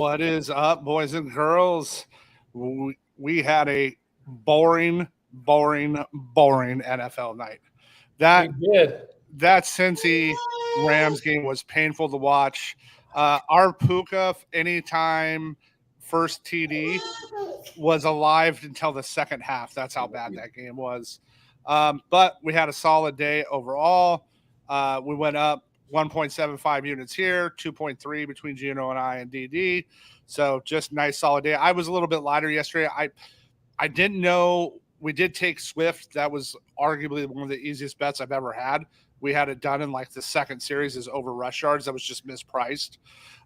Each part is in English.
What is up, boys and girls? We had a boring NFL night. That We did. that Cincy Rams game was painful to watch. Our Puka, anytime first TD, was alive until the second half. That's how bad that game was. But we had a solid day overall. We went up 1.75 units here, 2.3 between Gino and I and DD. So just nice solid day. I was a little bit lighter yesterday. I didn't know we did take Swift. That was arguably one of the easiest bets I've ever had. We had it done in like the second series as over rush yards. That was just mispriced.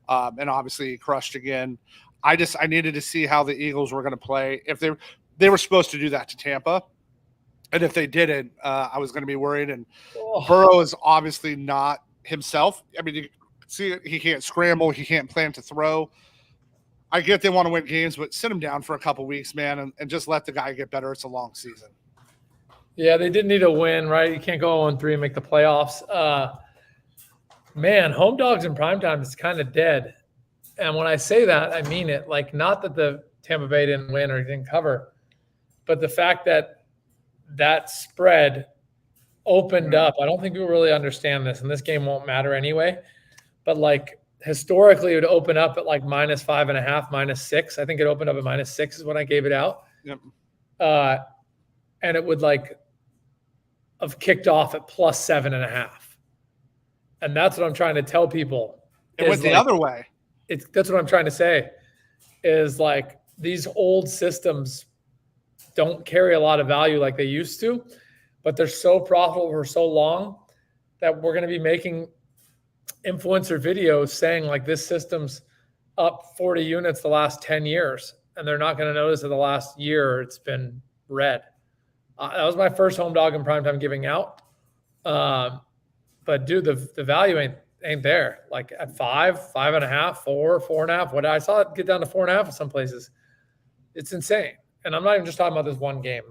And obviously he crushed again. I needed to see how the Eagles were going to play. If they were supposed to do that to Tampa. And if they didn't, I was going to be worried. And Burrow is obviously not himself. I mean, you can see he can't scramble. He can't plan to throw. I get they want to win games, but sit him down for a couple weeks, man, and just let the guy get better. It's a long season. Yeah, they did need a win, right? You can't go 0-3 and make the playoffs. Man, home dogs in primetime is kind of dead. And when I say that, I mean it. Like, not that the Tampa Bay didn't win or didn't cover, but the fact that spread opened up. I don't think people really understand this, and this game won't matter anyway. But, like, historically, it would open up at, like, -5.5, -6. I think it opened up at -6 is when I gave it out. Yep. And it would, like, have kicked off at +7.5. And that's what I'm trying to tell people. It went the other way. That's what I'm trying to say is, like, these old systems don't carry a lot of value like they used to, but they're so profitable for so long that we're going to be making influencer videos saying, like, this system's up 40 units the last 10 years, and they're not going to notice that the last year it's been red. That was my first home dog in primetime giving out. But, dude, the value ain't there. Like, at 5, 5.5, 4, 4.5. What I saw it get down to 4.5 in some places. It's insane. And I'm not even just talking about this one game.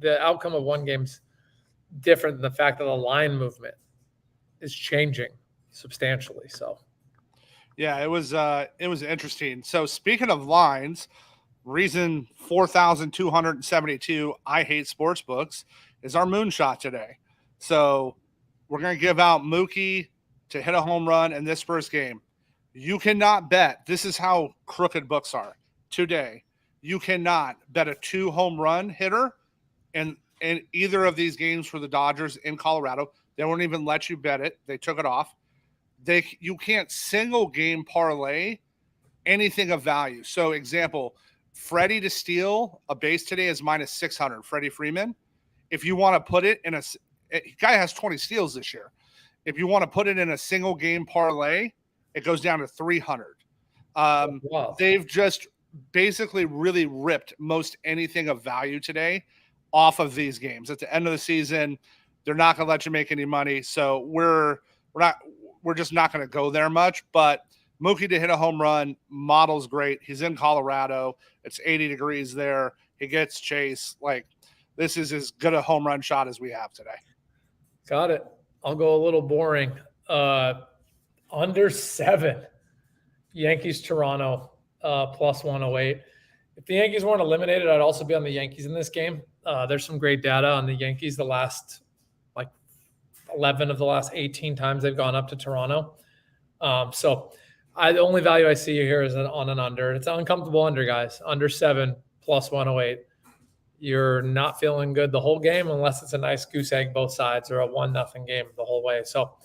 The outcome of one game's different than the fact that the line movement is changing substantially. So, yeah, it was interesting. So, speaking of lines, reason 4,272 I hate sportsbooks is our moonshot today. So, we're going to give out Mookie to hit a home run in this first game. You cannot bet. This is how crooked books are today. You cannot bet a 2 home run hitter in either of these games for the Dodgers in Colorado. They won't even let you bet it. They took it off. You can't single game parlay anything of value. So, example, Freddie to steal a base today is -600. Freddie Freeman. If you want to put it in guy has 20 steals this year. If you want to put it in a single game parlay, it goes down to 300. wow. They've just basically really ripped most anything of value today off of these games. At the end of the season, they're not going to let you make any money. So we're just not going to go there much. But Mookie to hit a home run, model's great. He's in Colorado. It's 80 degrees there. He gets Chase. Like, this is as good a home run shot as we have today. Got it. I'll go a little boring. Under 7. Yankees, Toronto, +108. If the Yankees weren't eliminated, I'd also be on the Yankees in this game. There's some great data on the Yankees the last, like, 11 of the last 18 times they've gone up to Toronto. So the only value I see here is on an under. It's an uncomfortable under, guys. Under 7, +108. You're not feeling good the whole game unless it's a nice goose egg both sides or a 1-0 game the whole way. So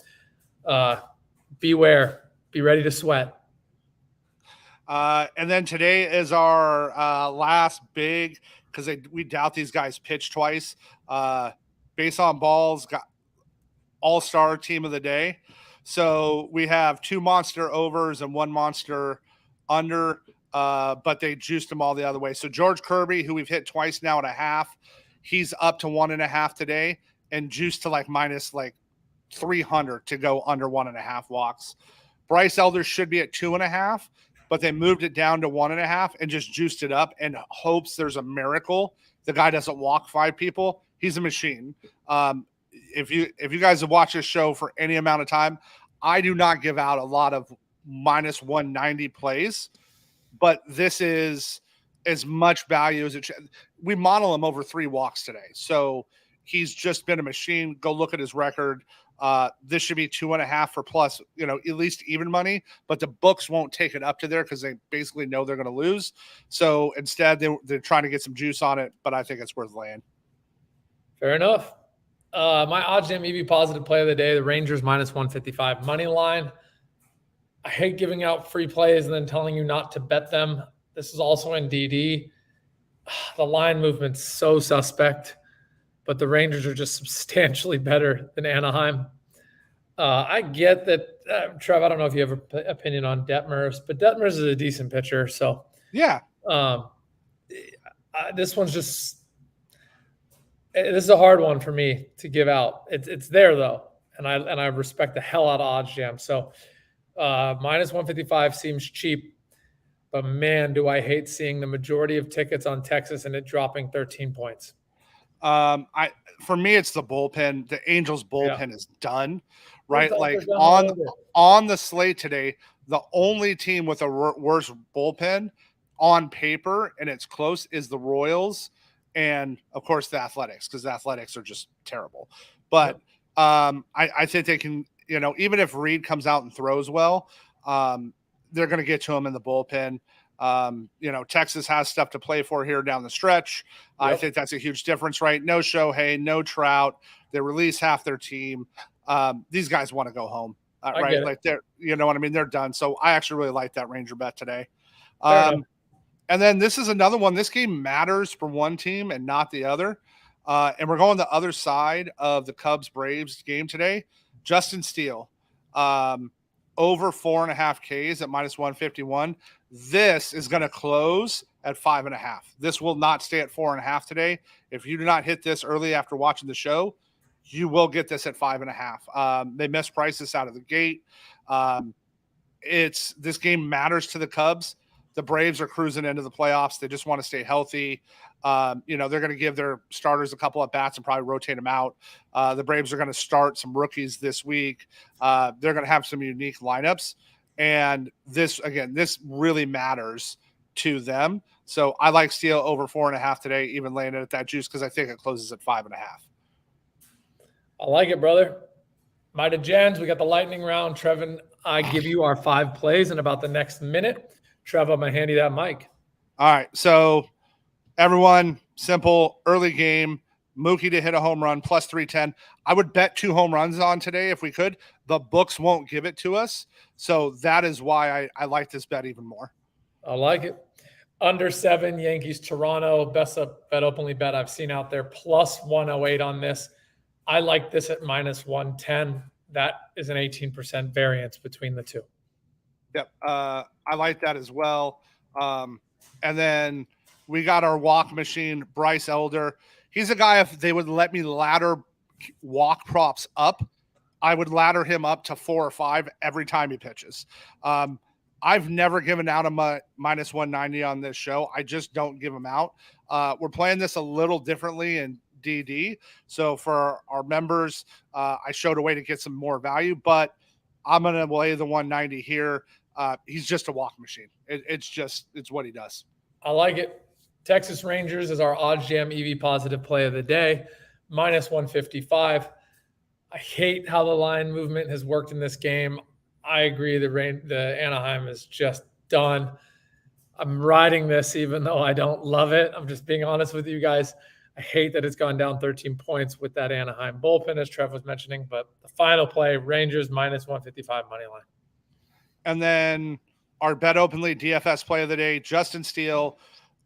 beware. Be ready to sweat. And then today is our last big, because we doubt these guys pitch twice. Base on balls, got all-star team of the day. So we have 2 monster overs and 1 monster under, but they juiced them all the other way. So George Kirby, who we've hit twice now at a half, he's up to 1.5 today and juiced to like -300 to go under 1.5 walks. Bryce Elder should be at 2.5, but they moved it down to 1.5 and just juiced it up and hopes there's a miracle. The guy doesn't walk 5 people. He's a machine. If you guys have watched this show for any amount of time, I do not give out a lot of -190 plays but this is as much value as it should. We model him over 3 walks today. So he's just been a machine. Go look at his record. This should be 2.5 for plus, at least even money, but the books won't take it up to there because they basically know they're going to lose. So instead they're trying to get some juice on it, but I think it's worth laying. Fair enough. My OddsJam EV positive play of the day, the Rangers minus 155 money line. I hate giving out free plays and then telling you not to bet them. This is also in DD. The line movement's so suspect, but the Rangers are just substantially better than Anaheim. I get that, Trev, I don't know if you have an opinion on Detmers, but Detmers is a decent pitcher. So, yeah, this one's just – this is a hard one for me to give out. It's there, though, and I respect the hell out of OddsJam. So, minus 155 seems cheap, but, man, do I hate seeing the majority of tickets on Texas and it dropping 13 points. For me, it's the bullpen. The Angels bullpen is done, right? Like done on the slate today, the only team with a worse bullpen on paper, and it's close, is the Royals, and of course the Athletics, because the Athletics are just terrible. But I think they can, even if Reed comes out and throws well, they're going to get to him in the bullpen. Texas has stuff to play for here down the stretch. Yep. I think that's a huge difference, right? No Shohei, no Trout. They release half their team. These guys want to go home, right? Like they're, what I mean? They're done. So I actually really like that Ranger bet today. And then this is another one. This game matters for one team and not the other. And we're going the other side of the Cubs-Braves game today. Justin Steele, over 4.5 Ks at minus 151. This is going to close at 5.5. This will not stay at 4.5 today. If you do not hit this early after watching the show, you will get this at 5.5. They mispriced this out of the gate. This game matters to the Cubs. The Braves are cruising into the playoffs. They just want to stay healthy. They're going to give their starters a couple of bats and probably rotate them out. The Braves are going to start some rookies this week. They're going to have some unique lineups. And this really matters to them. So I like Steele over 4.5 today, even laying it at that juice, because I think it closes at 5.5. I like it, brother. My Degens, we got the lightning round. Trevin, I give you our 5 plays in about the next minute. Trev, I'm going to hand you that mic. All right. So everyone, simple, early game, Mookie to hit a home run, plus 310. I would bet 2 home runs on today if we could. The books won't give it to us. So that is why I like this bet even more. I like it. Under 7, Yankees, Toronto, best bet openly bet I've seen out there, plus 108 on this. I like this at minus 110. That is an 18% variance between the two. Yep. I like that as well. And then we got our walk machine, Bryce Elder. He's a guy, if they would let me ladder walk props up, I would ladder him up to 4 or 5 every time he pitches. I've never given out a minus 190 on this show. I just don't give them out. We're playing this a little differently in DD. So for our members, I showed a way to get some more value, but I'm going to lay the 190 here. He's just a walk machine. It's what he does. I like it. Texas Rangers is our OddsJam EV positive play of the day, minus 155. I hate how the line movement has worked in this game. I agree. The Anaheim is just done. I'm riding this even though I don't love it. I'm just being honest with you guys. I hate that it's gone down 13 points with that Anaheim bullpen, as Trev was mentioning. But the final play, Rangers minus 155 money line. And then our bet openly DFS play of the day, Justin Steele,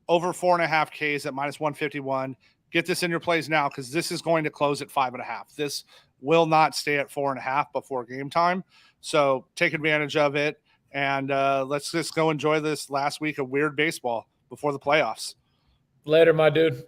over 4.5 Ks at minus 151. Get this in your plays now because this is going to close at 5.5. This will not stay at 4.5 before game time. So take advantage of it. And let's just go enjoy this last week of weird baseball before the playoffs. Later, my dude.